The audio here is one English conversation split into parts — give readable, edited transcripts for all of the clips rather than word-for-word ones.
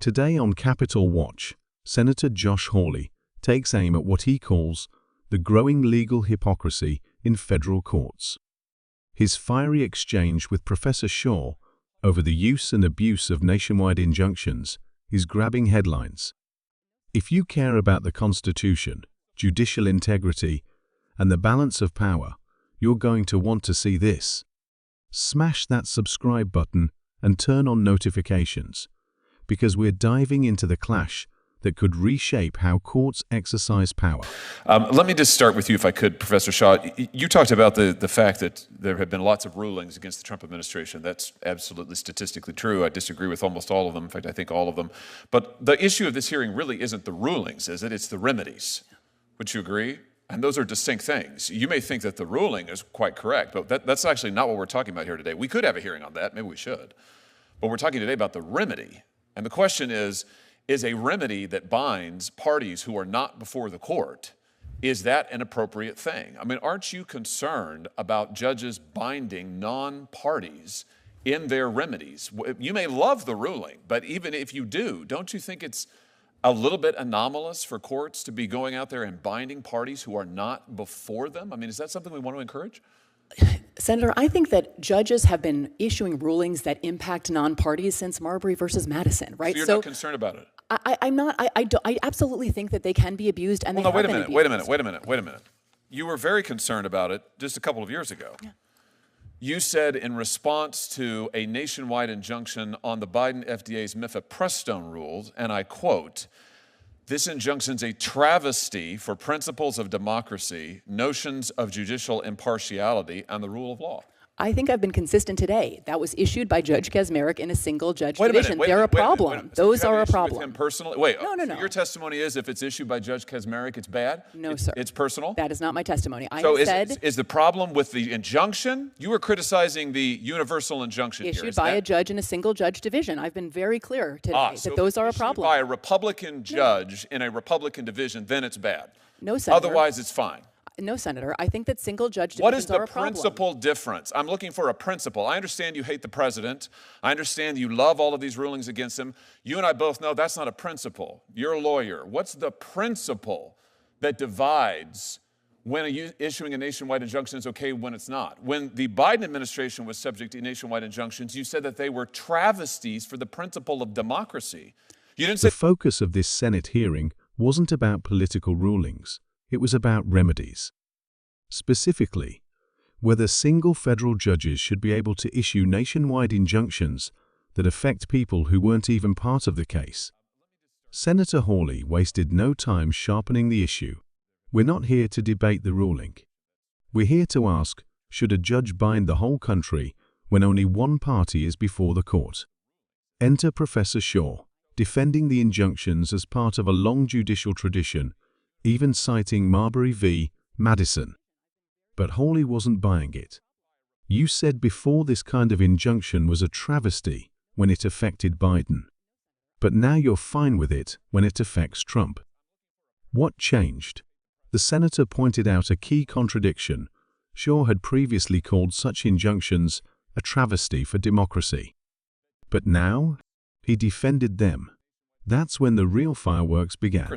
Today on Capitol Watch, Senator Josh Hawley takes aim at what he calls the growing legal hypocrisy in federal courts. His fiery exchange with Professor Shaw over the use and abuse of nationwide injunctions is grabbing headlines. If you care about the Constitution, judicial integrity, and the balance of power, you're going to want to see this. Smash that subscribe button and turn on notifications, because we're diving into the clash that could reshape how courts exercise power. Let me just start with you, if I could, Professor Shaw. You talked about the fact that there have been lots of rulings against the Trump administration. That's absolutely statistically true. I disagree with almost all of them. In fact, I think all of them. But the issue of this hearing really isn't the rulings, is it? It's the remedies. Would you agree? And those are distinct things. You may think that the ruling is quite correct, but that's actually not what we're talking about here today. We could have a hearing on that. Maybe we should. But we're talking today about the remedy. And the question is a remedy that binds parties who are not before the court, is that an appropriate thing? I mean, aren't you concerned about judges binding non-parties in their remedies? You may love the ruling, but even if you do, don't you think it's a little bit anomalous for courts to be going out there and binding parties who are not before them? I mean, is that something we want to encourage? Senator, I think that judges have been issuing rulings that impact non-parties since Marbury versus Madison, right? So you're not concerned about it? I'm not. I absolutely think that they can be abused, and well, they no, wait a minute. You were very concerned about it just a couple of years ago. Yeah. You said in response to a nationwide injunction on the Biden FDA's mifepristone rules, and I quote, "This injunction's a travesty for principles of democracy, notions of judicial impartiality, and the rule of law." I think I've been consistent today. That was issued by Judge Kaczmarek in a single judge division. They're a problem. Those are a problem. With him personally? Wait, no. So your testimony is if it's issued by Judge Kaczmarek, it's bad? No, sir. It's personal? That is not my testimony. Is the problem with the injunction? You were criticizing the universal injunction issued by a judge in a single judge division. I've been very clear today that those are a problem. By a Republican judge in a Republican division, then it's bad. No, Senator. Otherwise, it's fine. No, Senator. I think that single judge divisions are a problem. What is the principal difference? I'm looking for a principle. I understand you hate the president. I understand you love all of these rulings against him. You and I both know that's not a principle. You're a lawyer. What's the principle that divides when issuing a nationwide injunction is okay when it's not? When the Biden administration was subject to nationwide injunctions, you said that they were travesties for the principle of democracy. You didn't say— The focus of this Senate hearing wasn't about political rulings. It was about remedies. Specifically, whether single federal judges should be able to issue nationwide injunctions that affect people who weren't even part of the case. Senator Hawley wasted no time sharpening the issue. We're not here to debate the ruling. We're here to ask, should a judge bind the whole country when only one party is before the court? Enter Professor Shaw, defending the injunctions as part of a long judicial tradition, even citing Marbury v. Madison. But Hawley wasn't buying it. You said before this kind of injunction was a travesty when it affected Biden. But now you're fine with it when it affects Trump. What changed? The senator pointed out a key contradiction. Shaw had previously called such injunctions a travesty for democracy. But now, he defended them. That's when the real fireworks began.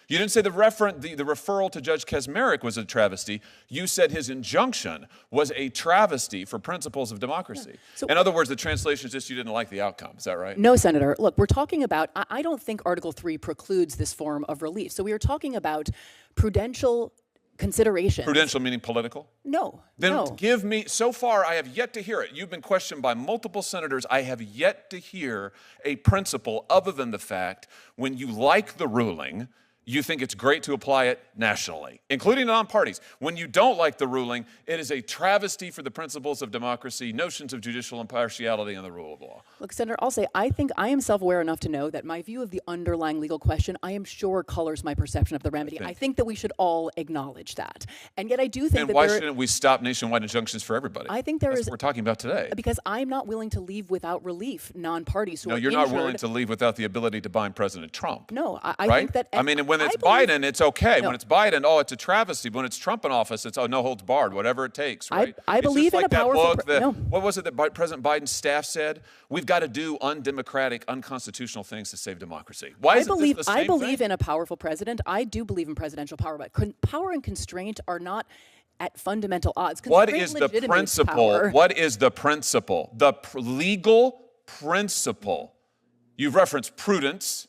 You didn't say the referral to Judge Kaczmarek was a travesty. You said his injunction was a travesty for principles of democracy. Yeah. So, in other words, the translation is just you didn't like the outcome. Is that right? No, Senator. Look, we're talking about, I don't think Article 3 precludes this form of relief. So we are talking about prudential considerations. Prudential meaning political? No. Then give me, so far I have yet to hear it. You've been questioned by multiple senators. I have yet to hear a principle other than the fact when you like the ruling, you think it's great to apply it nationally, including non-parties. When you don't like the ruling, it is a travesty for the principles of democracy, notions of judicial impartiality, and the rule of law. Look, Senator, I'll say I think I am self-aware enough to know that my view of the underlying legal question, I am sure colors my perception of the remedy. I think that we should all acknowledge that. And yet I do think that— And why shouldn't we stop nationwide injunctions for everybody? I think that's what we're talking about today. Because I'm not willing to leave without relief non-parties who are injured. injured. No, you're not willing to leave without the ability to bind President Trump. No, I right? think that— I mean, when it's believe- Biden, it's okay. No. When it's Biden, oh, it's a travesty. When it's Trump in office, it's, oh, no holds barred, whatever it takes, right? I It's believe just in like a that powerful book no. what was it that President Biden's staff said? We've got to do undemocratic, unconstitutional things to save democracy. Why isn't this the same I believe thing? in a powerful president. I do believe in presidential power, but power and constraint are not at fundamental odds. What Constraint is the legitimates principle? power. What is the principle? The legal principle. You've referenced prudence.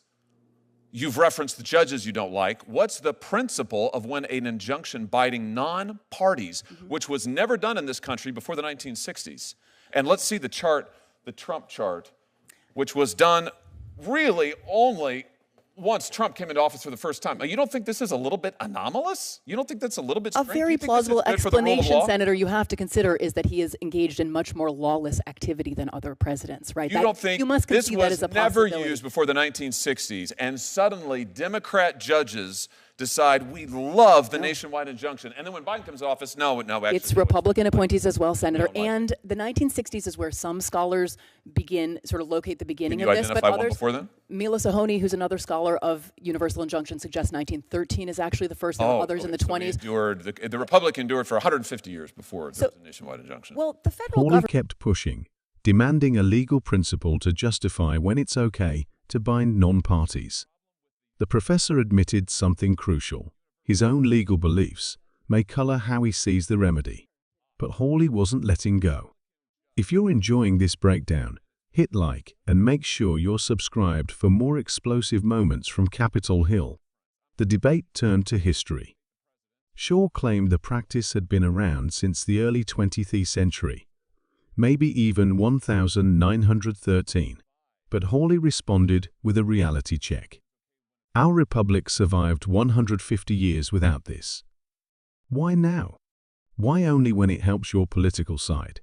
You've referenced the judges you don't like. What's the principle of when an injunction binding non-parties, which was never done in this country before the 1960s? And let's see the chart, the Trump chart, which was done really only once Trump came into office for the first time. You don't think this is a little bit anomalous? You don't think that's a little bit strange? A very plausible explanation, Senator, you have to consider is that he is engaged in much more lawless activity than other presidents, right? You don't think you must this concede that was as a never possibility. used before the 1960s, and suddenly Democrat judges decide we love the nationwide injunction, and then when Biden comes to office, no, actually. It's Republican appointees as well, Senator. like And the 1960s is where some scholars sort of locate the beginning Can you of this. identify But one others, before then? Mila Sahoni, who's another scholar of universal injunction, suggests 1913 is actually the first. There were others in the 20s. The Republic endured for 150 years before there was a nationwide injunction. Well, the federal Hawley government. kept pushing, demanding a legal principle to justify when it's okay to bind non-parties. The professor admitted something crucial. His own legal beliefs may color how he sees the remedy. But Hawley wasn't letting go. If you're enjoying this breakdown, hit like and make sure you're subscribed for more explosive moments from Capitol Hill. The debate turned to history. Shaw claimed the practice had been around since the early 20th century, maybe even 1913. But Hawley responded with a reality check. Our republic survived 150 years without this. Why now? Why only when it helps your political side?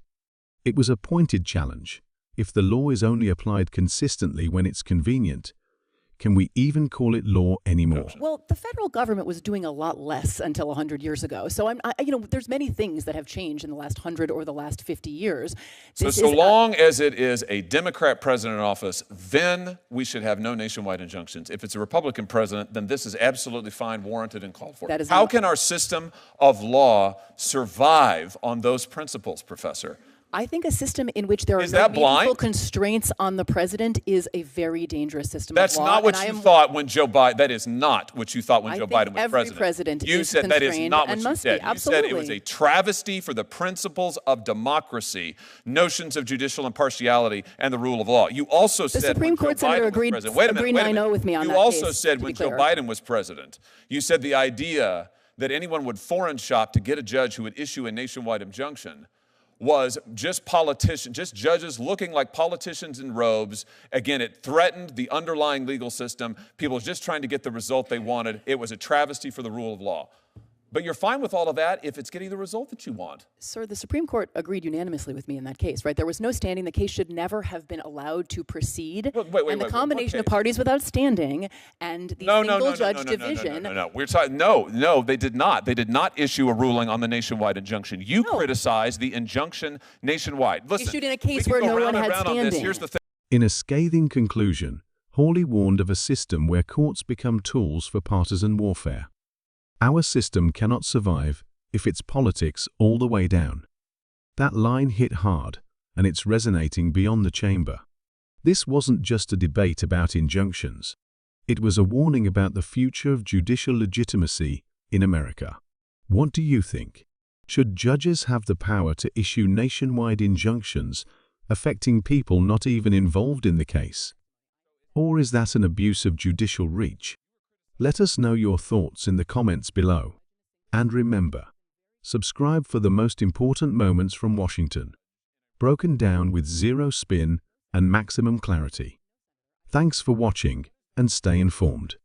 It was a pointed challenge. If the law is only applied consistently when it's convenient, can we even call it law anymore? Well, the federal government was doing a lot less until 100 years ago. So there's many things that have changed in the last 100 or the last 50 years. So long as it is a Democrat president in office, then we should have no nationwide injunctions. If it's a Republican president, then this is absolutely fine, warranted, and called for. How can our system of law survive on those principles, Professor? I think a system in which there are Is no that meaningful blind? constraints on the president is a very dangerous system That's of law. not what you thought when Joe Biden. That is not what you thought when Joe Biden was every president. president You is said that is constrained not what and you must said. be. You said it was Absolutely. a travesty for the principles of democracy, notions of judicial impartiality, and the rule of law. You also said Supreme when Joe Court senator Biden agreed- was president. Wait a agreed minute. 9-0 with me on you that also case, said to when be Joe clear. Biden was president, you said the idea that anyone would foreign shop to get a judge who would issue a nationwide injunction was just politicians, just judges looking like politicians in robes. Again, it threatened the underlying legal system. People just trying to get the result they wanted. It was a travesty for the rule of law. But you're fine with all of that if it's getting the result that you want. Sir, the Supreme Court agreed unanimously with me in that case, right? There was no standing. The case should never have been allowed to proceed. Wait, the combination of parties without standing and the single-judge division. No. We're talking. No, they did not. They did not issue a ruling on the nationwide injunction. You criticized the injunction nationwide. Listen, issued in a case we where can go no round one and had round on this. standing. Here's the thing. In a scathing conclusion, Hawley warned of a system where courts become tools for partisan warfare. Our system cannot survive if it's politics all the way down. That line hit hard, and it's resonating beyond the chamber. This wasn't just a debate about injunctions. It was a warning about the future of judicial legitimacy in America. What do you think? Should judges have the power to issue nationwide injunctions affecting people not even involved in the case? Or is that an abuse of judicial reach? Let us know your thoughts in the comments below. And remember, subscribe for the most important moments from Washington, broken down with zero spin and maximum clarity. Thanks for watching, and stay informed.